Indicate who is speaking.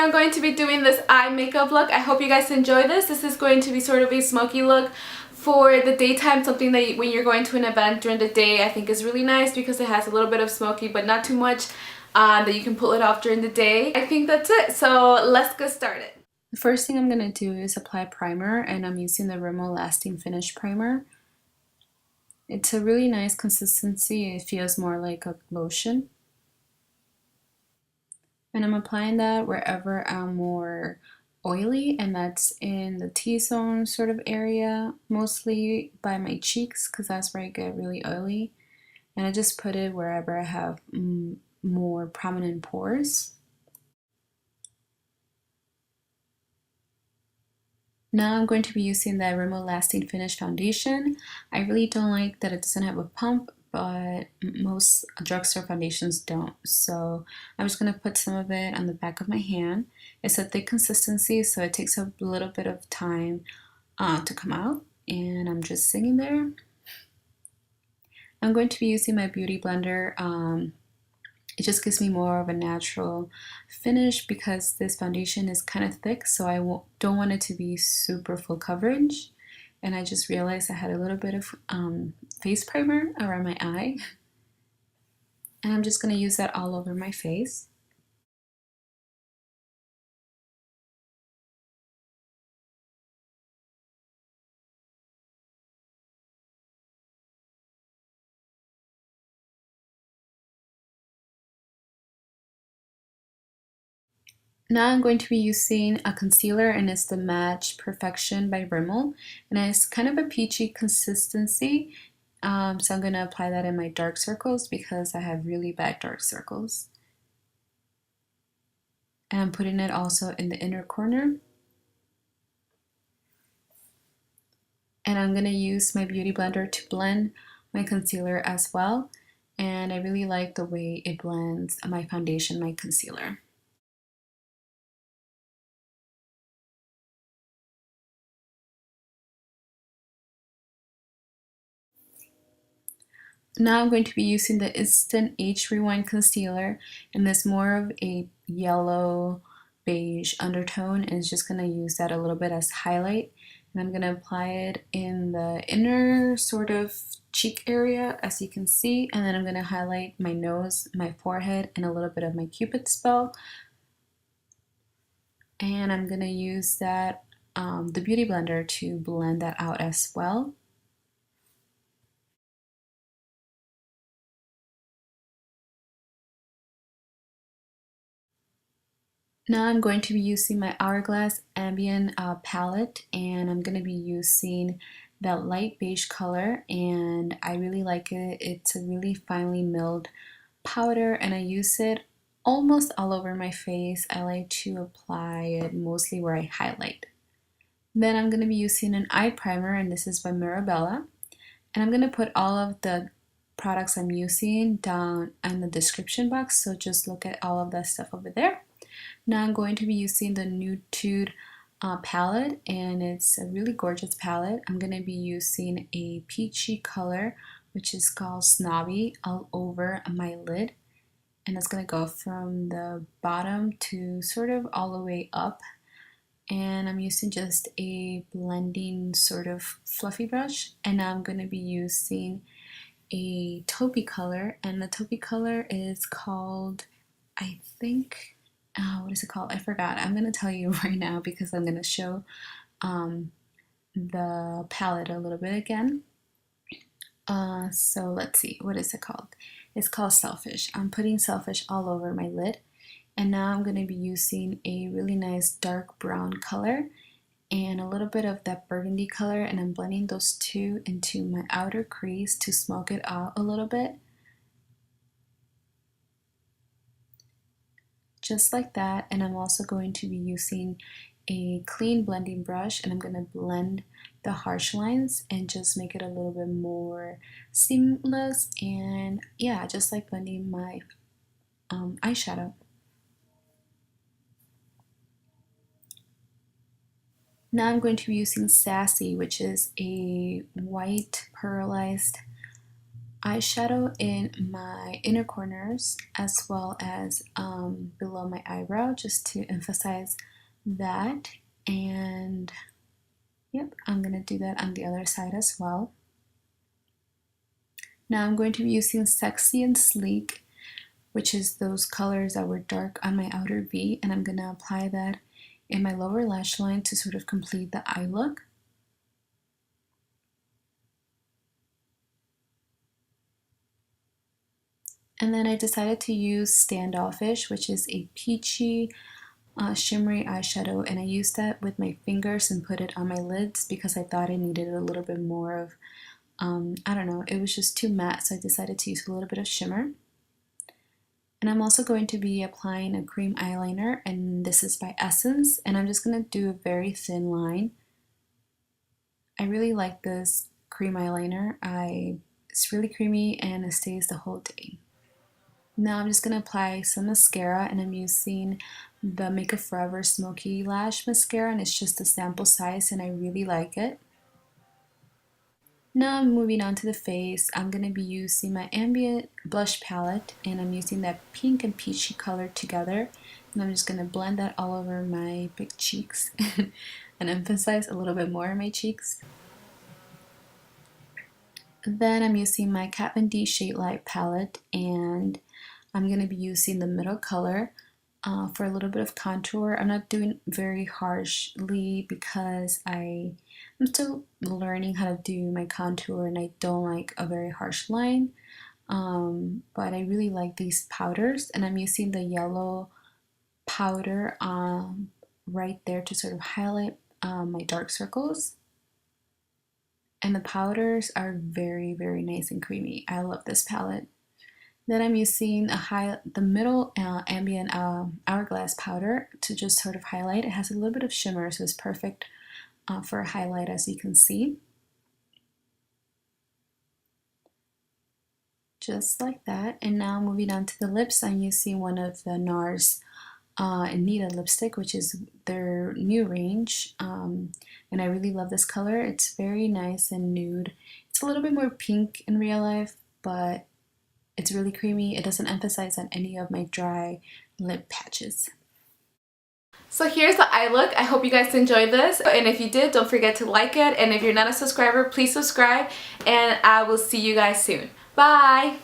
Speaker 1: I'm going to be doing this eye makeup look. I hope you guys enjoy this. This is going to be sort of a smoky look for the daytime, something that when you're going to an event during the day I think is really nice because it has a little bit of smoky but not too much, that you can pull it off during the day. I think that's it, so let's get started. The first thing I'm going to do is apply primer, and I'm using the Rimmel Lasting Finish Primer. It's a really nice consistency. It feels more like a lotion. And I'm applying that wherever I'm more oily, and that's in the T-zone sort of area, mostly by my cheeks because that's where I get really oily. And I just put it wherever I have more prominent pores. Now I'm going to be using the Rimmel Lasting Finish Foundation. I really don't like that it doesn't have a pump, but most drugstore foundations don't. So I'm just going to put some of it on the back of my hand. It's a thick consistency, so it takes a little bit of time to come out. And I'm just sitting there. I'm going to be using my Beauty Blender. It just gives me more of a natural finish because this foundation is kind of thick, so I don't want it to be super full coverage. And I just realized I had a little bit of face primer around my eye. And I'm just going to use that all over my face. Now I'm going to be using a concealer, and it's the Match Perfection by Rimmel, and it's kind of a peachy consistency, so I'm going to apply that in my dark circles because I have really bad dark circles. And I'm putting it also in the inner corner. And I'm going to use my Beauty Blender to blend my concealer as well, and I really like the way it blends my foundation, my concealer. Now I'm going to be using the Instant Age Rewind Concealer, and it's more of a yellow beige undertone, and it's just going to use that a little bit as highlight. And I'm going to apply it in the inner sort of cheek area, as you can see, and then I'm going to highlight my nose, my forehead, and a little bit of my Cupid's bow. And I'm going to use that, the Beauty Blender, to blend that out as well. Now I'm going to be using my Hourglass Ambient palette, and I'm going to be using that light beige color, and I really like it. It's a really finely milled powder, and I use it almost all over my face. I like to apply it mostly where I highlight. Then I'm going to be using an eye primer, and this is by Mirebella, and I'm going to put all of the products I'm using down in the description box, so just look at all of that stuff over there. Now I'm going to be using the NudeTude palette, and it's a really gorgeous palette. I'm going to be using a peachy color, which is called Snobby, all over my lid. And it's going to go from the bottom to sort of all the way up. And I'm using just a blending sort of fluffy brush. And now I'm going to be using a taupey color, and the taupey color is called, I think, what is it called? I forgot. I'm going to tell you right now because I'm going to show the palette a little bit again. So let's see, what is it called? It's called Selfish. I'm putting Selfish all over my lid, and now I'm going to be using a really nice dark brown color and a little bit of that burgundy color, and I'm blending those two into my outer crease to smoke it out a little bit. Just like that. And I'm also going to be using a clean blending brush, and I'm going to blend the harsh lines and just make it a little bit more seamless, and yeah, just like blending my eyeshadow. Now I'm going to be using Sassy, which is a white pearlized eyeshadow in my inner corners as well as below my eyebrow, just to emphasize that. And yep, I'm gonna do that on the other side as well. Now I'm going to be using Sexy and Sleek, which is those colors that were dark on my outer V, and I'm gonna apply that in my lower lash line to sort of complete the eye look. And then I decided to use Standoffish, which is a peachy shimmery eyeshadow, and I used that with my fingers and put it on my lids because I thought I needed a little bit more of, I don't know, it was just too matte, so I decided to use a little bit of shimmer. And I'm also going to be applying a cream eyeliner, and this is by Essence, and I'm just going to do a very thin line. I really like this cream eyeliner. It's really creamy and it stays the whole day. Now I'm just going to apply some mascara, and I'm using the Makeupforever Smokeylash mascara, and it's just a sample size and I really like it. Now I'm moving on to the face. I'm going to be using my Ambient blush palette, and I'm using that pink and peachy color together, and I'm just going to blend that all over my big cheeks and emphasize a little bit more on my cheeks. Then I'm using my Kat Von D Shade Light palette, and I'm going to be using the middle color for a little bit of contour. I'm not doing very harshly because I'm still learning how to do my contour, and I don't like a very harsh line. But I really like these powders, and I'm using the yellow powder right there to sort of highlight my dark circles. And the powders are very, very nice and creamy. I love this palette. Then I'm using the middle Ambient Hourglass powder to just sort of highlight. It has a little bit of shimmer, so it's perfect for a highlight, as you can see. Just like that. And now moving on to the lips, I'm using one of the Nars Anita lipstick, which is their new range, and I really love this color. It's very nice and nude. It's a little bit more pink in real life, but it's really creamy. It doesn't emphasize on any of my dry lip patches. So here's the eye look. I hope you guys enjoyed this, and if you did, don't forget to like it, and if you're not a subscriber, please subscribe, and I will see you guys soon. Bye!